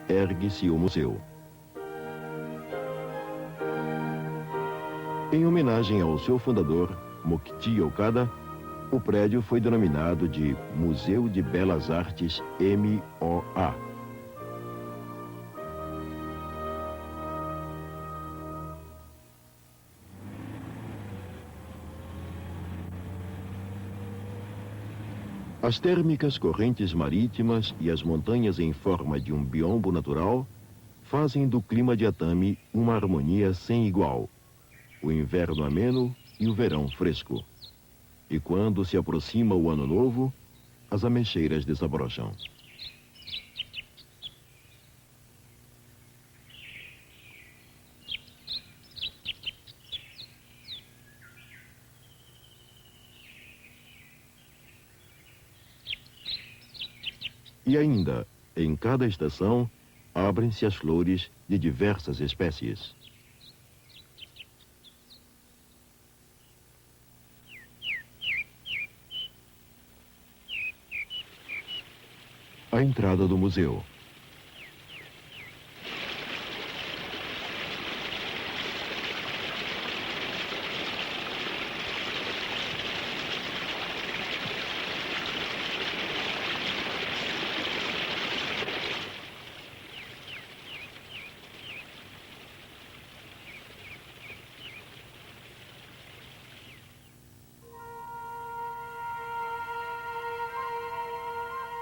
ergue-se o museu. Em homenagem ao seu fundador, Mukti Okada, o prédio foi denominado de Museu de Belas Artes MOA. As térmicas correntes marítimas e as montanhas em forma de um biombo natural fazem do clima de Atami uma harmonia sem igual. O inverno ameno e o verão fresco. E quando se aproxima o ano novo, as ameixeiras desabrocham. E ainda, em cada estação, abrem-se as flores de diversas espécies. A entrada do museu.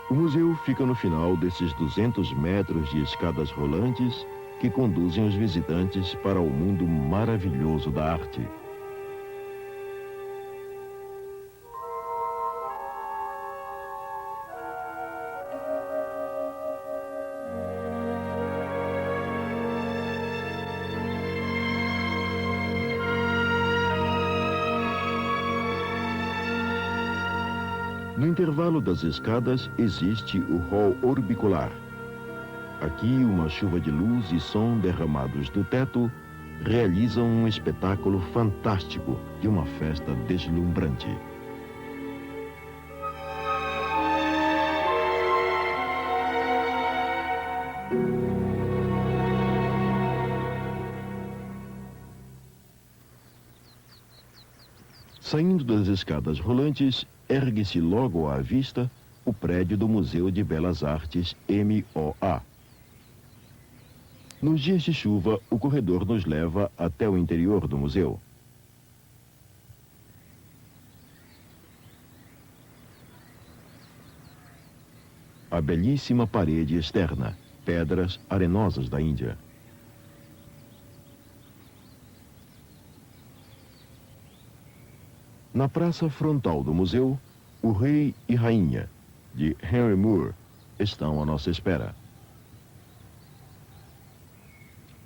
O museu fica no final desses 200 metros de escadas rolantes que conduzem os visitantes para o mundo maravilhoso da arte. No intervalo das escadas existe o hall orbicular. Aqui, uma chuva de luz e som derramados do teto realizam um espetáculo fantástico de uma festa deslumbrante. Saindo das escadas rolantes, ergue-se logo à vista o prédio do Museu de Belas Artes MOA. Nos dias de chuva, o corredor nos leva até o interior do museu. A belíssima parede externa, pedras arenosas da Índia. Na praça frontal do museu, o Rei e Rainha, de Henry Moore, estão à nossa espera.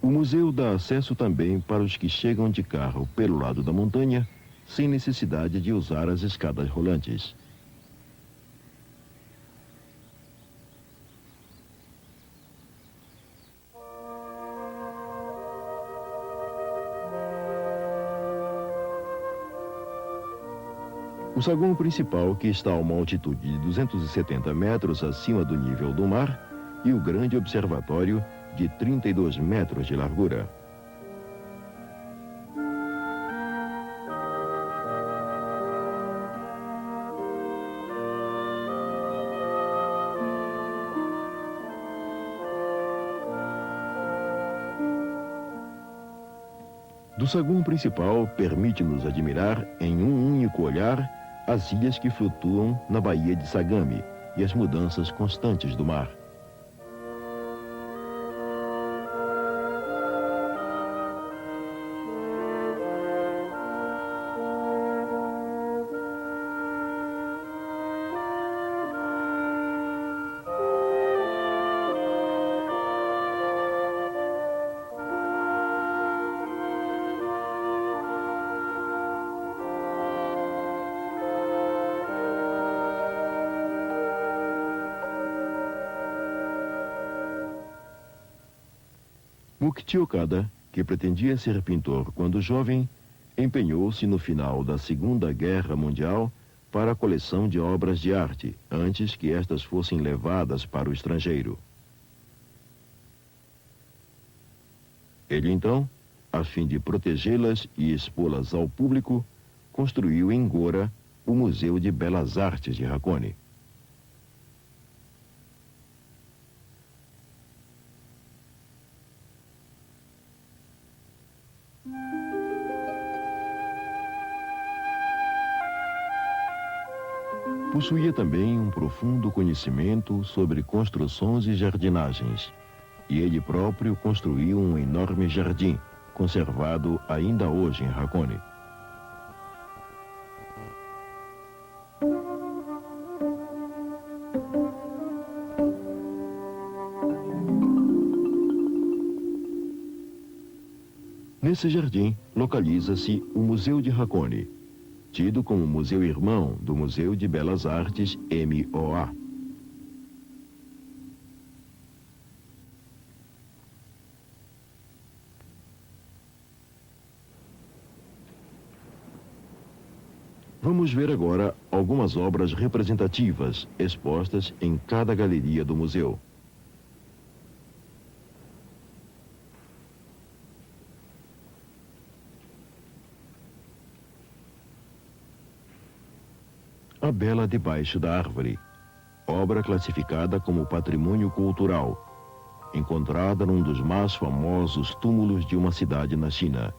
O museu dá acesso também para os que chegam de carro pelo lado da montanha, sem necessidade de usar as escadas rolantes. O saguão principal, que está a uma altitude de 270 metros acima do nível do mar, e o grande observatório de 32 metros de largura. Do saguão principal, permite-nos admirar, em um único olhar, as ilhas que flutuam na Baía de Sagami e as mudanças constantes do mar. Mukti Okada, que pretendia ser pintor quando jovem, empenhou-se no final da Segunda Guerra Mundial para a coleção de obras de arte, antes que estas fossem levadas para o estrangeiro. Ele então, a fim de protegê-las e expô-las ao público, construiu em Gora o Museu de Belas Artes de Hakone. Possuía também um profundo conhecimento sobre construções e jardinagens, e ele próprio construiu um enorme jardim, conservado ainda hoje em Hakone. Nesse jardim localiza-se o Museu de Hakone, tido como museu irmão do Museu de Belas Artes MOA. Vamos ver agora algumas obras representativas expostas em cada galeria do museu. A Bela Debaixo da Árvore, obra classificada como patrimônio cultural, encontrada num dos mais famosos túmulos de uma cidade na China.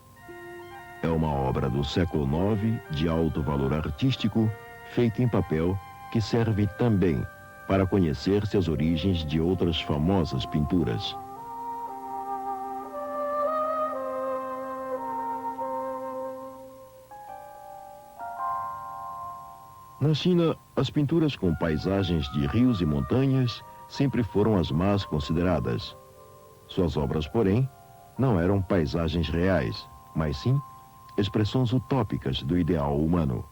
É uma obra do século IX de alto valor artístico, feita em papel, que serve também para conhecer-se as origens de outras famosas pinturas. Na China, as pinturas com paisagens de rios e montanhas sempre foram as mais consideradas. Suas obras, porém, não eram paisagens reais, mas sim expressões utópicas do ideal humano.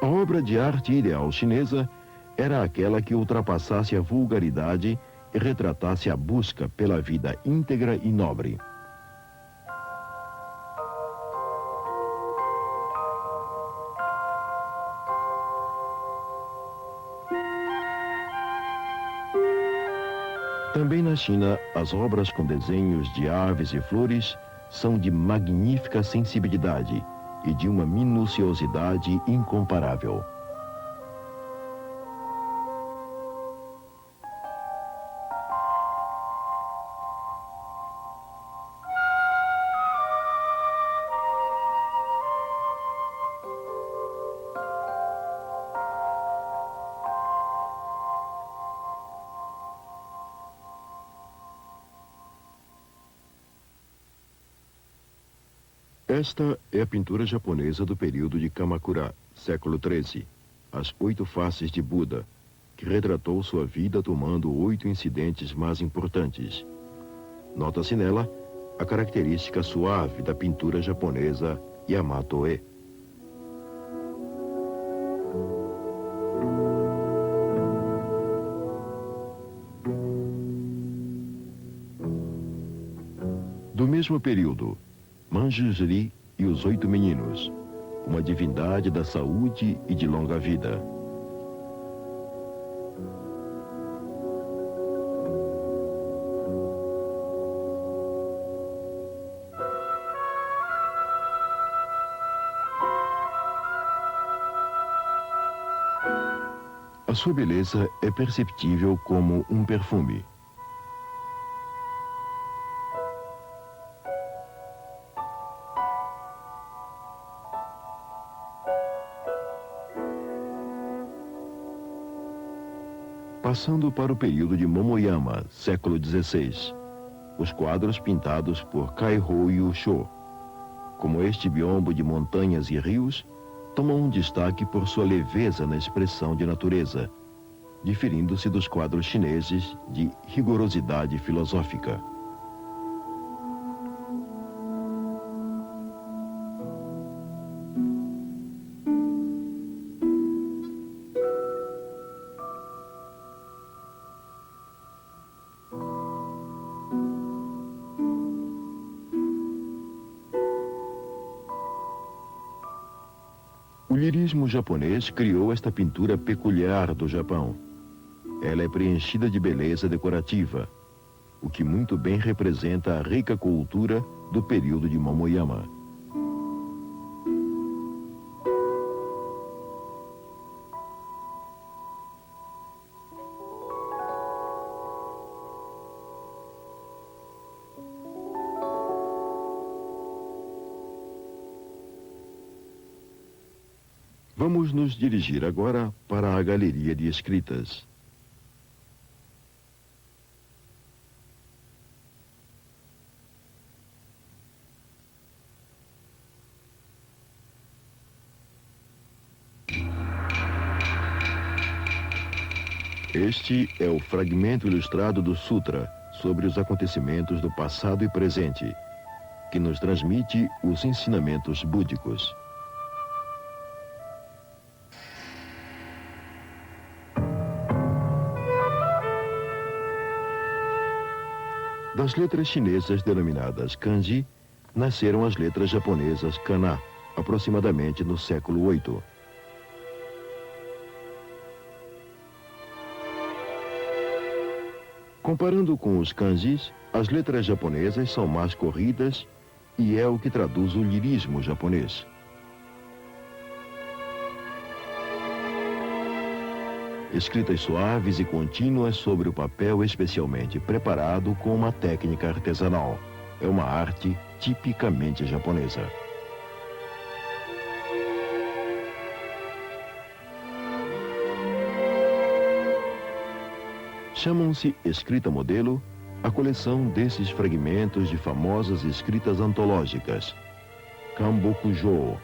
A obra de arte ideal chinesa era aquela que ultrapassasse a vulgaridade e retratasse a busca pela vida íntegra e nobre. Também na China, as obras com desenhos de aves e flores são de magnífica sensibilidade e de uma minuciosidade incomparável. Esta é a pintura japonesa do período de Kamakura, século XIII, As 8 Faces de Buda, que retratou sua vida tomando 8 incidentes mais importantes. Nota-se nela a característica suave da pintura japonesa Yamato-e. Do mesmo período, Manjusri e os 8 Meninos, uma divindade da saúde e de longa vida. A sua beleza é perceptível como um perfume. Passando para o período de Momoyama, século XVI, os quadros pintados por Kaihou Yusho. Como este biombo de montanhas e rios, tomam um destaque por sua leveza na expressão de natureza, diferindo-se dos quadros chineses de rigorosidade filosófica. O lirismo japonês criou esta pintura peculiar do Japão. Ela é preenchida de beleza decorativa, o que muito bem representa a rica cultura do período de Momoyama. Vamos nos dirigir agora para a Galeria de Escritas. Este é o fragmento ilustrado do Sutra sobre os acontecimentos do passado e presente, que nos transmite os ensinamentos búdicos. Das letras chinesas denominadas kanji, nasceram as letras japonesas kana, aproximadamente no século VIII. Comparando com os kanjis, as letras japonesas são mais corridas e é o que traduz o lirismo japonês. Escritas suaves e contínuas sobre o papel especialmente preparado com uma técnica artesanal. É uma arte tipicamente japonesa. Chamam-se escrita modelo a coleção desses fragmentos de famosas escritas antológicas, Kanbokujō.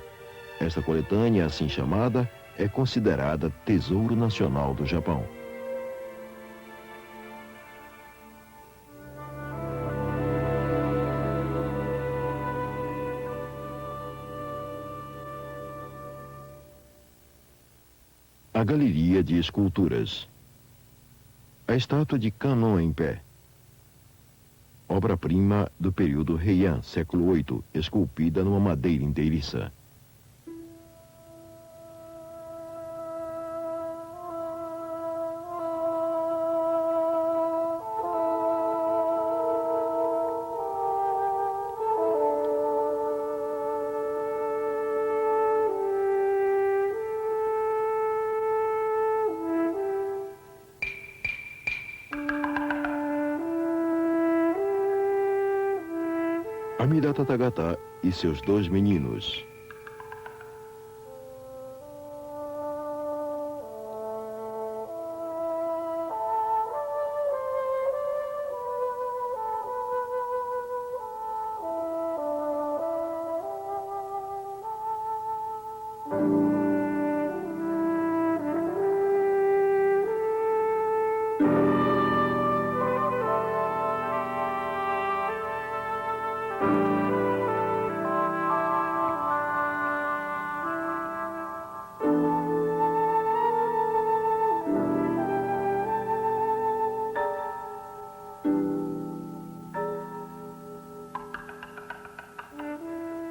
Esta coletânea, assim chamada, é considerada tesouro nacional do Japão. A Galeria de Esculturas. A estátua de Kannon em pé. Obra-prima do período Heian, século VIII, esculpida numa madeira inteiriça. Amida Tathagata e seus dois meninos.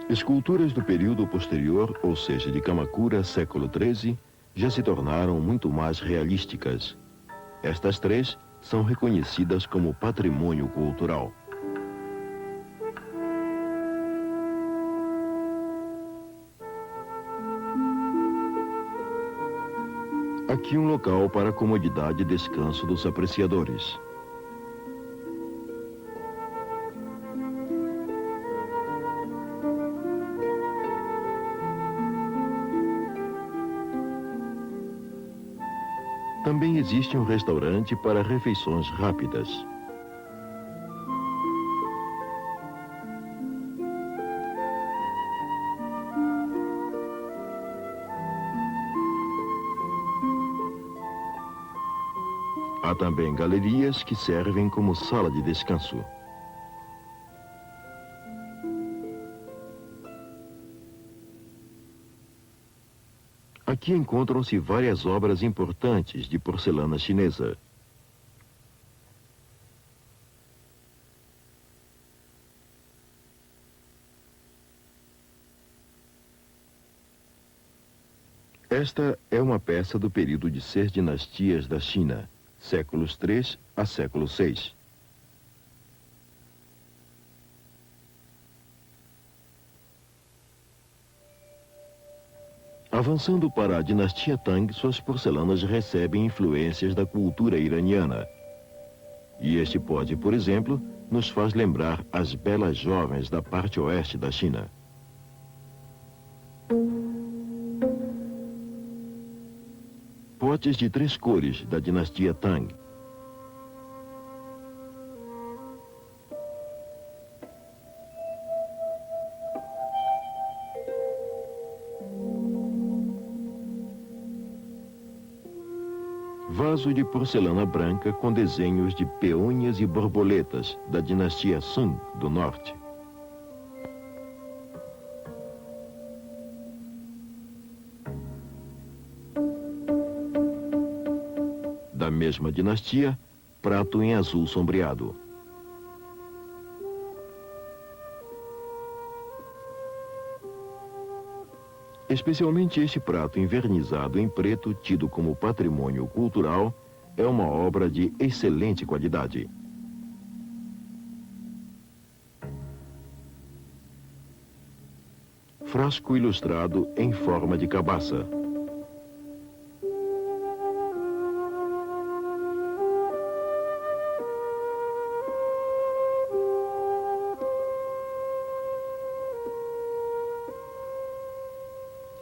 Esculturas do período posterior, ou seja, de Kamakura, século XIII, já se tornaram muito mais realísticas. Estas três são reconhecidas como patrimônio cultural. Aqui um local para comodidade e descanso dos apreciadores. Também existe um restaurante para refeições rápidas. Há também galerias que servem como sala de descanso. Aqui encontram-se várias obras importantes de porcelana chinesa. Esta é uma peça do período de 6 dinastias da China, séculos III a século VI. Avançando para a dinastia Tang, suas porcelanas recebem influências da cultura iraniana. E este pode, por exemplo, nos faz lembrar as belas jovens da parte oeste da China. Potes de 3 cores da dinastia Tang. Vaso de porcelana branca com desenhos de peônias e borboletas da dinastia Sung do norte. Da mesma dinastia, prato em azul sombreado. Especialmente este prato envernizado em preto, tido como patrimônio cultural, é uma obra de excelente qualidade. Frasco ilustrado em forma de cabaça.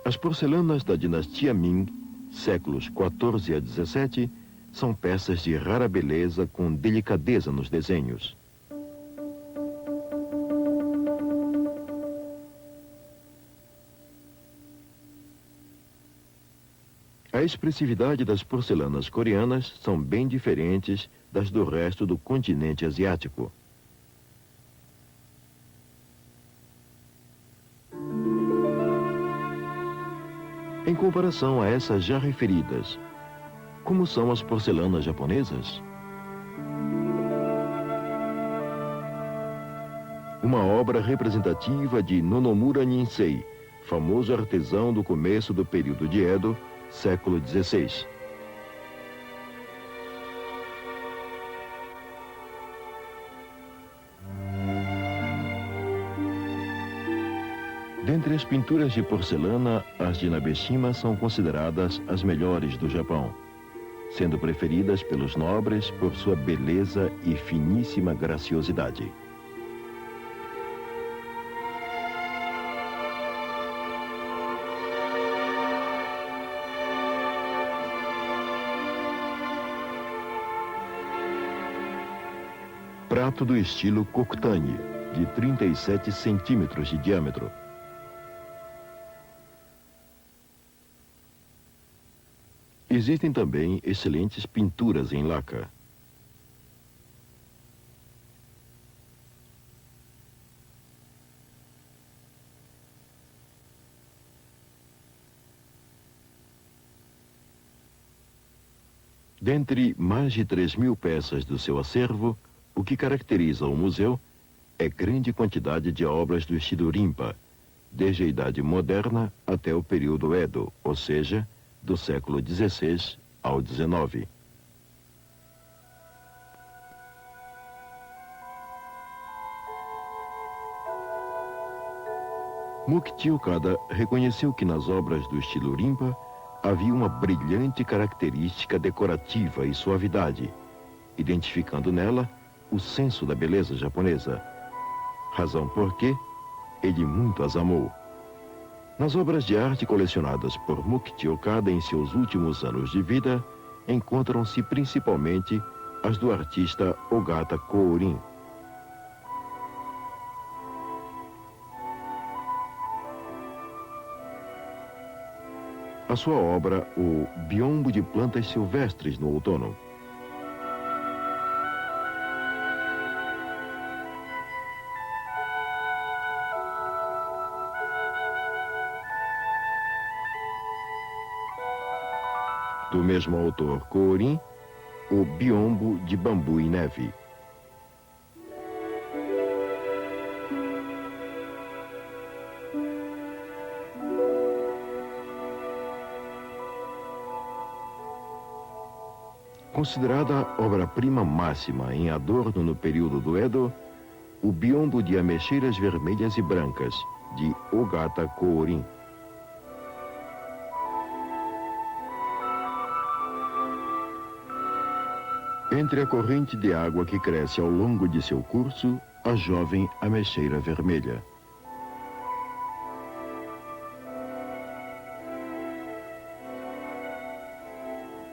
As porcelanas da dinastia Ming, séculos 14 a 17, são peças de rara beleza com delicadeza nos desenhos. A expressividade das porcelanas coreanas são bem diferentes das do resto do continente asiático. Em comparação a essas já referidas, como são as porcelanas japonesas? Uma obra representativa de Nonomura Ninsei, famoso artesão do começo do período de Edo, século XVI. Dentre as pinturas de porcelana, as de Nabeshima são consideradas as melhores do Japão, sendo preferidas pelos nobres por sua beleza e finíssima graciosidade. Prato do estilo Koktani, de 37 centímetros de diâmetro. Existem também excelentes pinturas em laca. Dentre mais de 3.000 peças do seu acervo, o que caracteriza o museu é grande quantidade de obras do estilo Rimpa, desde a Idade Moderna até o período Edo, ou seja, do século XVI ao XIX. Mukti Okada reconheceu que nas obras do estilo Rimpa havia uma brilhante característica decorativa e suavidade, identificando nela o senso da beleza japonesa, razão por que ele muito as amou. Nas obras de arte colecionadas por Mukti Okada em seus últimos anos de vida, encontram-se principalmente as do artista Ogata Kourin. A sua obra, o Biombo de Plantas Silvestres no Outono. Do mesmo autor Kourin, o Biombo de Bambu e Neve. Considerada obra-prima máxima em adorno no período do Edo, o biombo de ameixeiras vermelhas e brancas, de Ogata Kōrin. Entre a corrente de água que cresce ao longo de seu curso, a jovem ameixeira vermelha.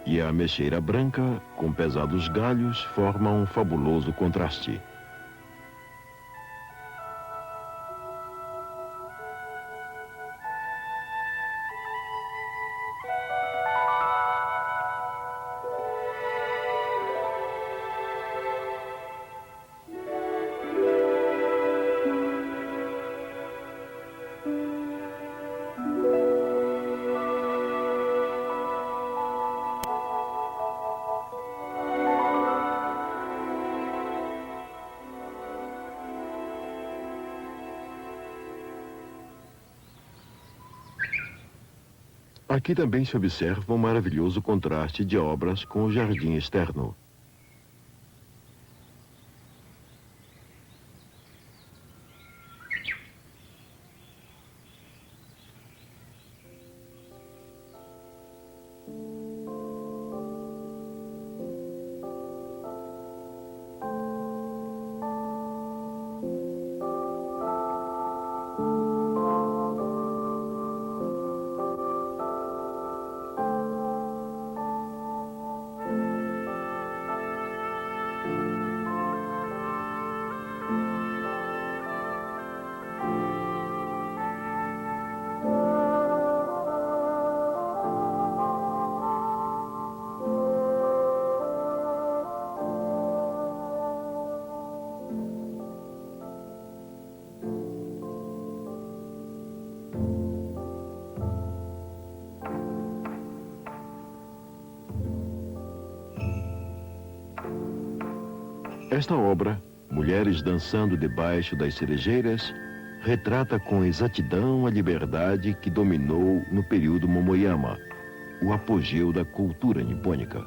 E a ameixeira branca, com pesados galhos, forma um fabuloso contraste. Aqui também se observa um maravilhoso contraste de obras com o jardim externo. Esta obra, Mulheres Dançando Debaixo das Cerejeiras, retrata com exatidão a liberdade que dominou no período Momoyama, o apogeu da cultura nipônica.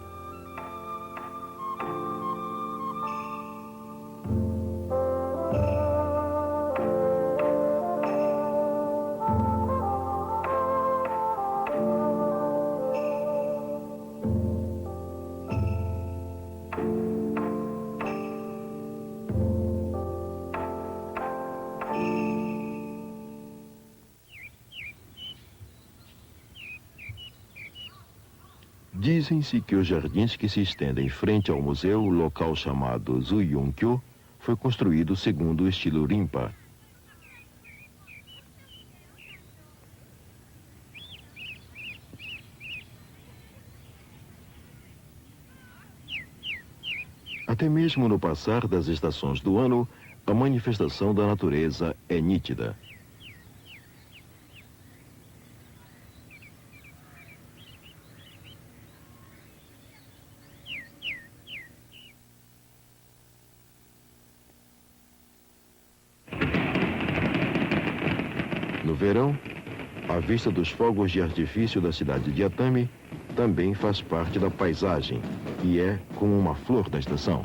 Dizem-se que os jardins que se estendem frente ao museu, local chamado Zuyunkyo, foi construído segundo o estilo Rinpa. Até mesmo no passar das estações do ano, a manifestação da natureza é nítida. No verão, a vista dos fogos de artifício da cidade de Atami também faz parte da paisagem e é como uma flor da estação.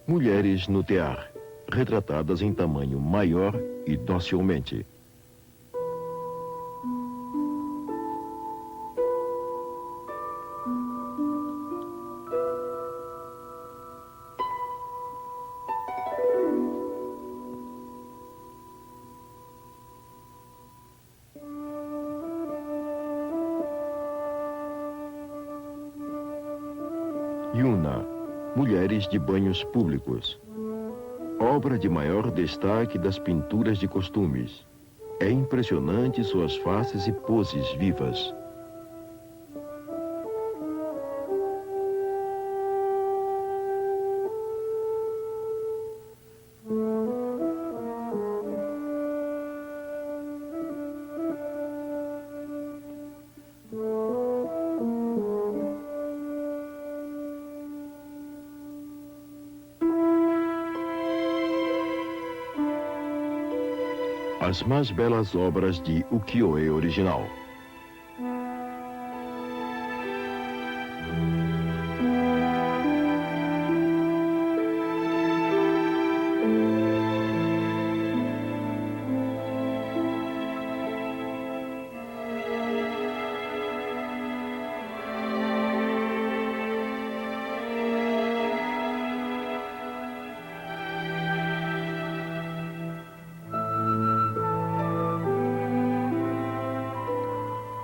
Mulheres no tear, retratadas em tamanho maior e docilmente. Yuna, Mulheres de Banhos Públicos. Obra de maior destaque das pinturas de costumes. É impressionante suas faces e poses vivas. as mais belas obras de ukiyo-e original.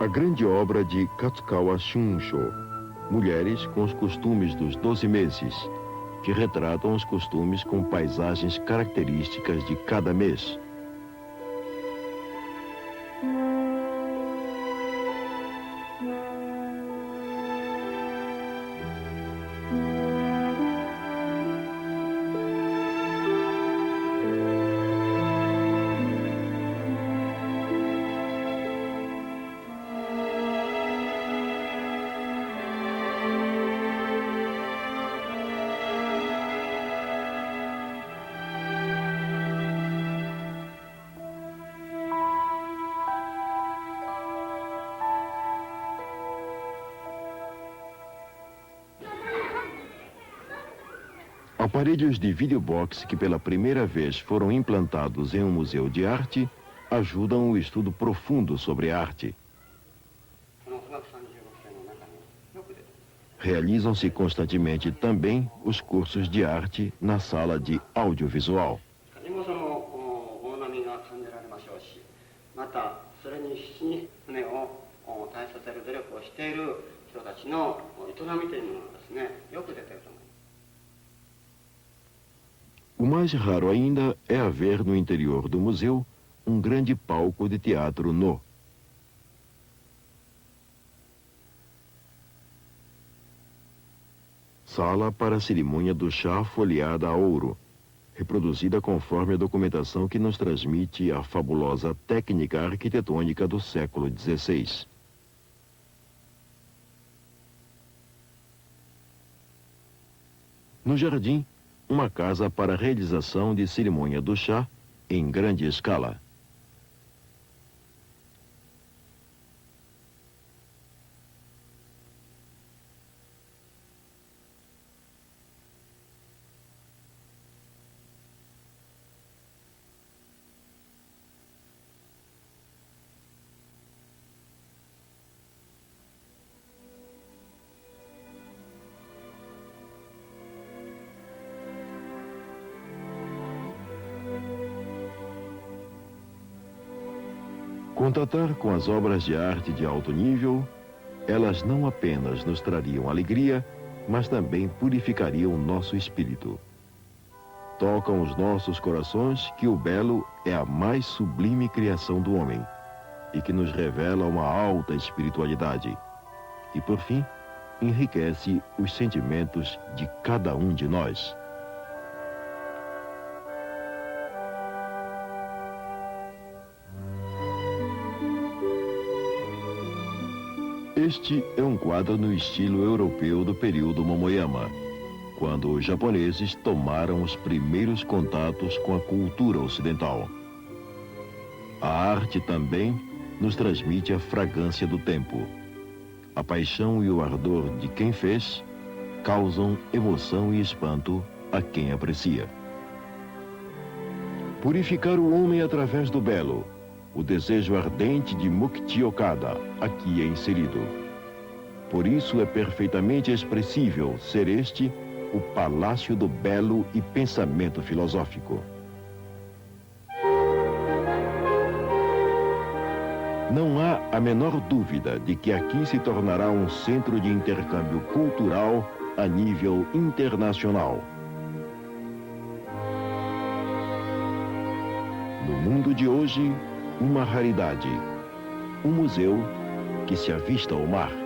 A grande obra de Katsukawa Shunsho, Mulheres com os Costumes dos 12 Meses, que retratam os costumes com paisagens características de cada mês. Aparelhos de videobox que pela primeira vez foram implantados em um museu de arte ajudam o estudo profundo sobre a arte. Realizam-se constantemente também os cursos de arte na sala de audiovisual. O mais raro ainda é haver no interior do museu um grande palco de teatro no. Sala para a cerimônia do chá folheada a ouro, reproduzida conforme a documentação que nos transmite a fabulosa técnica arquitetônica do século XVI. No jardim, uma casa para a realização de cerimônia do chá em grande escala. Contatar com as obras de arte de alto nível, elas não apenas nos trariam alegria, mas também purificariam nosso espírito. Tocam os nossos corações que o belo é a mais sublime criação do homem e que nos revela uma alta espiritualidade. E, por fim, enriquece os sentimentos de cada um de nós. Este é um quadro no estilo europeu do período Momoyama, quando os japoneses tomaram os primeiros contatos com a cultura ocidental. A arte também nos transmite a fragrância do tempo. A paixão e o ardor de quem fez causam emoção e espanto a quem aprecia. Purificar o homem através do belo. O desejo ardente de Mukti Okada aqui é inserido. Por isso é perfeitamente expressível ser este o palácio do belo e pensamento filosófico. Não há a menor dúvida de que aqui se tornará um centro de intercâmbio cultural a nível internacional. No mundo de hoje, uma raridade, um museu que se avista ao mar.